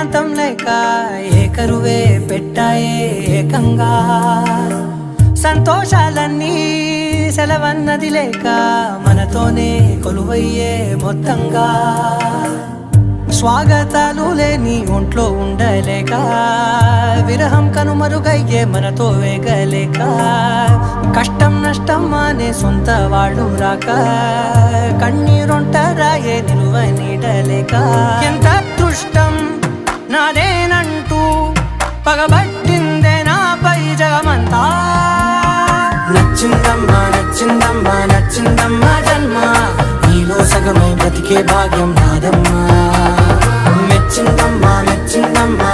ఏకాంతం లేక ఏకరువే పెట్టాయే ఏకంగా సంతోషాలన్నీ సెలవన్నది లేక మనతోనే కొలువయ్యే మొత్తంగా స్వాగతాలు లేని ఒంట్లో ఉండలేక విరహం కనుమరుగయ్యే మనతో వేగలేక కష్టం నష్టం అనే సొంత వాళ్ళు రాక కన్నీరొంటరాయే నిలువ నీడలేక ఎంత అదృష్టం నాదేనంటూ పగబట్టిందే నాపై జగమంతా నచ్చిందమ్మా నచ్చిందమ్మా నచ్చిందమ్మా జన్మ నీలో సగమై బ్రతికే భాగ్యం నాదమ్మా మెచ్చిందమ్మా మెచ్చిందమ్మా